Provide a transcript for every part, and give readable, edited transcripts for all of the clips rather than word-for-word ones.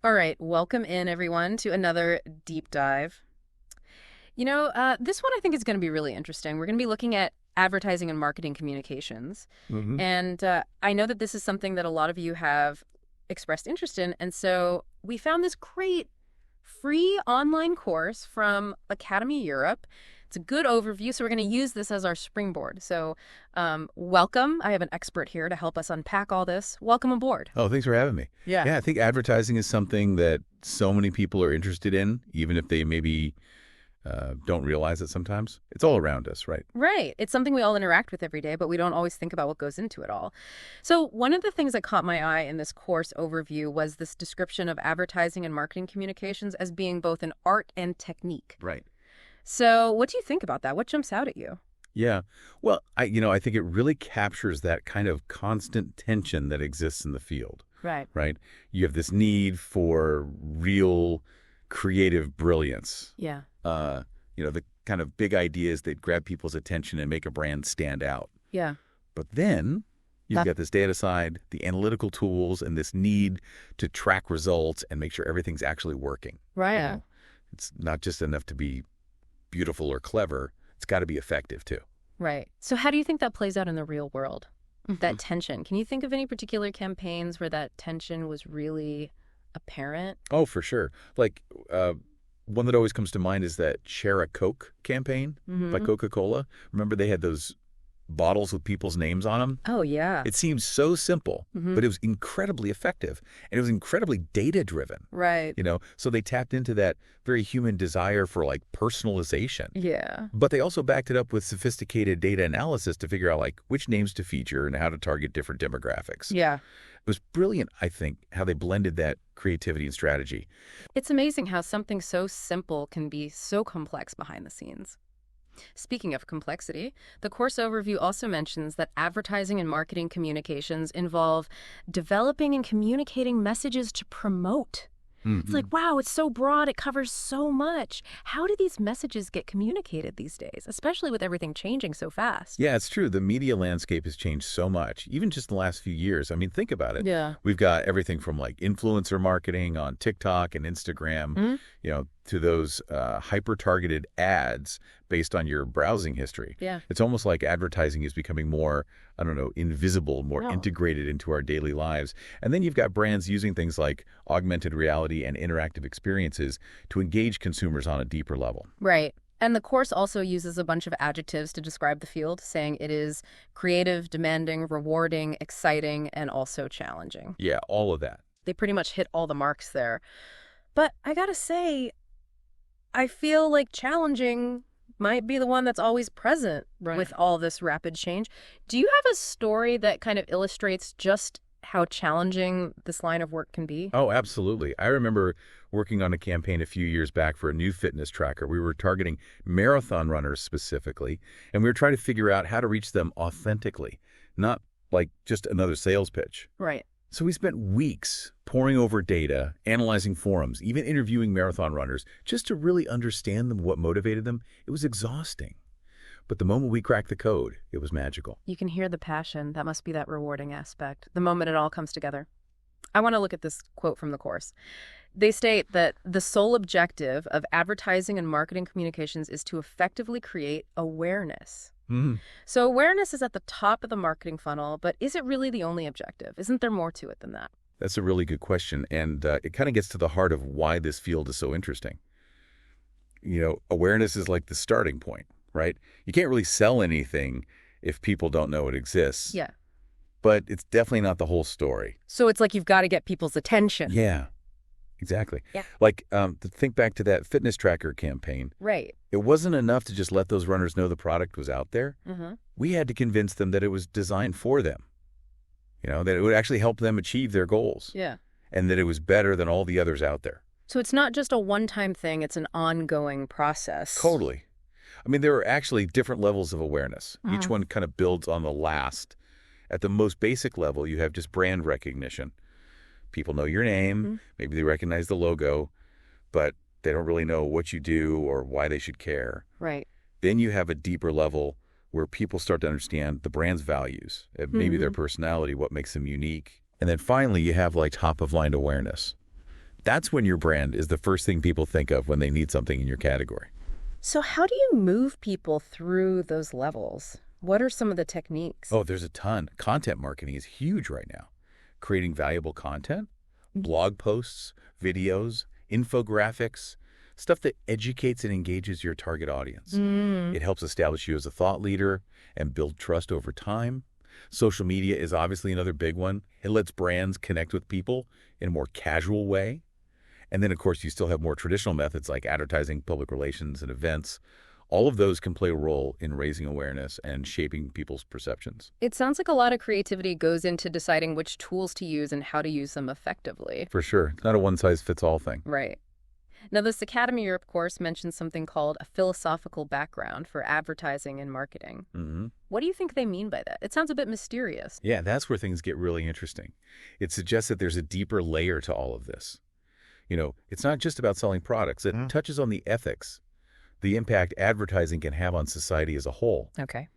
All right, welcome in everyone to another deep dive. This one I think is going to be really interesting. We're going to be looking at advertising and marketing communications. Hmm. And I know that this is something that a lot of you have expressed interest in. And so we found this great free online course from Academy Europe. It's a good overview, so we're going to use this as our springboard. So welcome. I have an expert here to help us unpack all this. Welcome aboard. Oh, thanks for having me. Yeah. Yeah, I think advertising is something that so many people are interested in, even if they maybe don't realize it sometimes. It's all around us, right? Right. It's something we all interact with every day, but we don't always think about what goes into it all. So one of the things that caught my eye in this course overview was this description of advertising and marketing communications as being both an art and technique. Right. So what do you think about that? What jumps out at you? Yeah. Well, I think it really captures that kind of constant tension that exists in the field, Right. right? You have this need for real creative brilliance. Yeah. The kind of big ideas that grab people's attention and make a brand stand out. Yeah. But then you've That, got this data side, the analytical tools, and this need to track results and make sure everything's actually working. right. You know, it's not just enough to be beautiful or clever. It's got to be effective too. Right. So how do you think that plays out in the real world? That tension. Can you think of any particular campaigns where that tension was really apparent? Oh, for sure. Like one that always comes to mind is that Share a Coke campaign by Mm-hmm. Coca-Cola. Remember they had those bottles with people's names on them? Oh, yeah. It seems so simple, Mm-hmm. but it was incredibly effective. And it was incredibly data-driven. Right. So they tapped into that very human desire for like personalization. Yeah. But they also backed it up with sophisticated data analysis to figure out like which names to feature and how to target different demographics. Yeah. It was brilliant, I think, how they blended that creativity and strategy. It's amazing how something so simple can be so complex behind the scenes. Speaking of complexity, the course overview also mentions that advertising and marketing communications involve developing and communicating messages to promote. It's like, wow, it's so broad, it covers so much. How do these messages get communicated these days, especially with everything changing so fast? Yeah, it's true. The media landscape has changed so much, even just in the last few years. I mean, think about it. Yeah. We've got everything from like influencer marketing on TikTok and Instagram, Mhm. to those hyper-targeted ads based on your browsing history. Yeah. It's almost like advertising is becoming more, I don't know, invisible, more No. integrated into our daily lives. And then you've got brands using things like augmented reality and interactive experiences to engage consumers on a deeper level. Right. And the course also uses a bunch of adjectives to describe the field, saying it is creative, demanding, rewarding, exciting, and also challenging. Yeah, all of that. They pretty much hit all the marks there. But I gotta say, I feel like challenging might be the one that's always present with all this rapid change. Do you have a story that kind of illustrates just how challenging this line of work can be? Oh, absolutely. I remember working on a campaign a few years back for a new fitness tracker. We were targeting marathon runners specifically, and we were trying to figure out how to reach them authentically, not like just another sales pitch. Right. So we spent weeks poring over data, analyzing forums, even interviewing marathon runners, just to really understand them, what motivated them. It was exhausting. But the moment we cracked the code, it was magical. You can hear the passion. That must be that rewarding aspect, the moment it all comes together. I want to look at this quote from the course. They state that the sole objective of advertising and marketing communications is to effectively create awareness. Mhm. So awareness is at the top of the marketing funnel, but is it really the only objective? Isn't there more to it than that? That's a really good question, and it kind of gets to the heart of why this field is so interesting. Awareness is like the starting point, right? You can't really sell anything if people don't know it exists, Yeah. but it's definitely not the whole story. So it's like you've got to get people's attention. Yeah, exactly. Yeah. Like, to think back to that fitness tracker campaign, Right. it wasn't enough to just let those runners know the product was out there. Mm-hmm. We had to convince them that it was designed for them, that it would actually help them achieve their goals, Yeah. and that it was better than all the others out there. So it's not just a one-time thing, it's an ongoing process. Totally. I mean, there are actually different levels of awareness. Each one kind of builds on the last. At the most basic level, you have just brand recognition. People know your name, maybe they recognize the logo, but they don't really know what you do or why they should care. Right. Then you have a deeper level where people start to understand the brand's values, maybe their personality, what makes them unique. And then finally, you have like top-of-mind awareness. That's when your brand is the first thing people think of when they need something in your category. So how do you move people through those levels? What are some of the techniques? Oh, there's a ton. Content marketing is huge right now. Creating valuable content, blog posts, videos, infographics, stuff that educates and engages your target audience. It helps establish you as a thought leader and build trust over time. Social media is obviously another big one. It lets brands connect with people in a more casual way. And then, of course, you still have more traditional methods like advertising, public relations, and events. All of those can play a role in raising awareness and shaping people's perceptions. It sounds like a lot of creativity goes into deciding which tools to use and how to use them effectively. For sure. It's not a one-size-fits-all thing. Right. Now, this Academy Europe course mentions something called a philosophical background for advertising and marketing. What do you think they mean by that? It sounds a bit mysterious. Yeah, that's where things get really interesting. It suggests that there's a deeper layer to all of this. It's not just about selling products. It touches on the ethics, the impact advertising can have on society as a whole. Okay.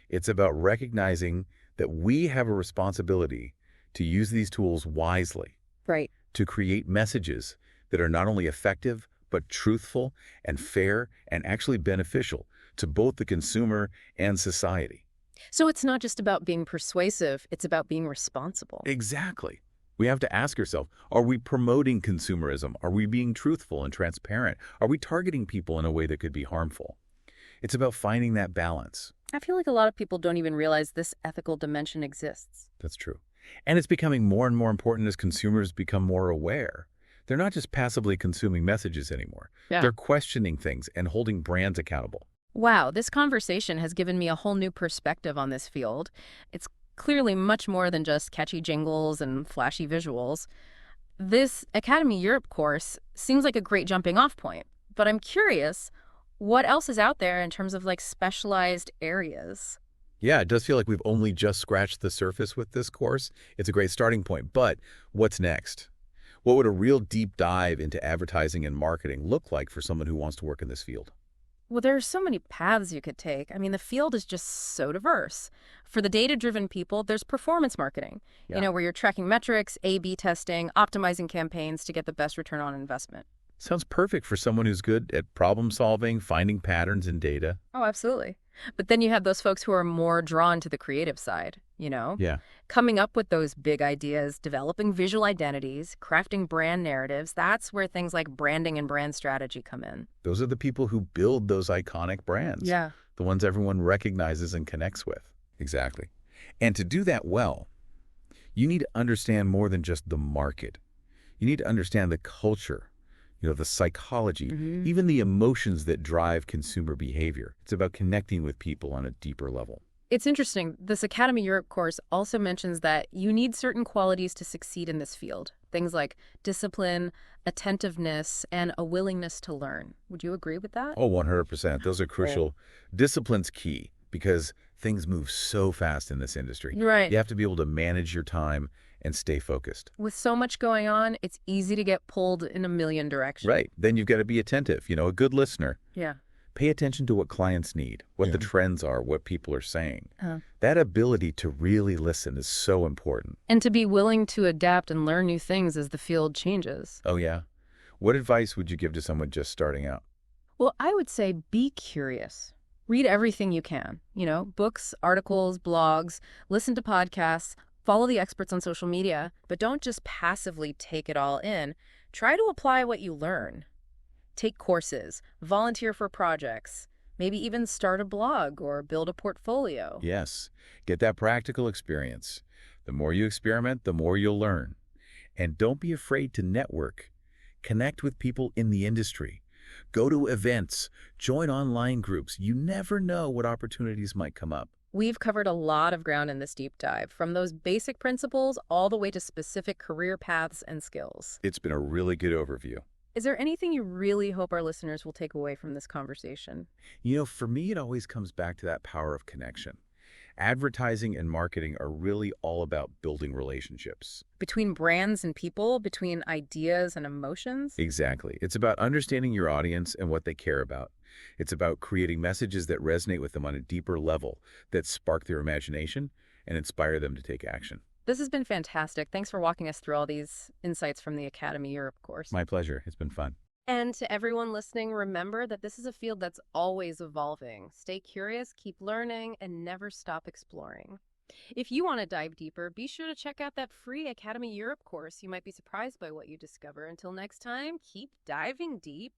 It's about recognizing that we have a responsibility to use these tools wisely. Right. To create messages that are not only effective, but truthful and fair and actually beneficial to both the consumer and society. So it's not just about being persuasive, it's about being responsible. Exactly. We have to ask ourselves, are we promoting consumerism? Are we being truthful and transparent? Are we targeting people in a way that could be harmful? It's about finding that balance. I feel like a lot of people don't even realize this ethical dimension exists. That's true. And it's becoming more and more important as consumers become more aware. They're not just passively consuming messages anymore. Yeah. They're questioning things and holding brands accountable. Wow, this conversation has given me a whole new perspective on this field. It's clearly much more than just catchy jingles and flashy visuals. This Academy Europe course seems like a great jumping off point, but I'm curious, what else is out there in terms of specialized areas? Yeah, it does feel like we've only just scratched the surface with this course. It's a great starting point, but what's next? What would a real deep dive into advertising and marketing look like for someone who wants to work in this field? Well, there are so many paths you could take. I mean, the field is just so diverse. For the data-driven people, there's performance marketing, where you're tracking metrics, A/B testing, optimizing campaigns to get the best return on investment. Sounds perfect for someone who's good at problem solving, finding patterns in data. Oh, absolutely. But then you have those folks who are more drawn to the creative side, Yeah. coming up with those big ideas, developing visual identities, crafting brand narratives. That's where things like branding and brand strategy come in. Those are the people who build those iconic brands. Yeah. The ones everyone recognizes and connects with. Exactly. And to do that well, you need to understand more than just the market. You need to understand the culture, the psychology, even the emotions that drive consumer behavior. It's about connecting with people on a deeper level. It's interesting. This Academy Europe course also mentions that you need certain qualities to succeed in this field. Things like discipline, attentiveness, and a willingness to learn. Would you agree with that? Oh, 100%. Those are crucial. Discipline's key because things move so fast in this industry. Right. You have to be able to manage your time and stay focused. With so much going on, it's easy to get pulled in a million directions. Right. Then you've got to be attentive, a good listener. Yeah. Pay attention to what clients need, what the trends are, what people are saying. That ability to really listen is so important. And to be willing to adapt and learn new things as the field changes. Oh, yeah. What advice would you give to someone just starting out? Well, I would say be curious. Read everything you can. Books, articles, blogs, listen to podcasts, follow the experts on social media, but don't just passively take it all in. Try to apply what you learn. Take courses, volunteer for projects, maybe even start a blog or build a portfolio. Yes, get that practical experience. The more you experiment, the more you'll learn. And don't be afraid to network. Connect with people in the industry. Go to events, join online groups. You never know what opportunities might come up. We've covered a lot of ground in this deep dive, from those basic principles all the way to specific career paths and skills. It's been a really good overview. Is there anything you really hope our listeners will take away from this conversation? For me, it always comes back to that power of connection. Advertising and marketing are really all about building relationships. Between brands and people, between ideas and emotions? Exactly. It's about understanding your audience and what they care about. It's about creating messages that resonate with them on a deeper level, that spark their imagination and inspire them to take action. This has been fantastic. Thanks for walking us through all these insights from the Academy Europe course. My pleasure. It's been fun. And to everyone listening, remember that this is a field that's always evolving. Stay curious, keep learning, and never stop exploring. If you want to dive deeper, be sure to check out that free Academy Europe course. You might be surprised by what you discover. Until next time, keep diving deep.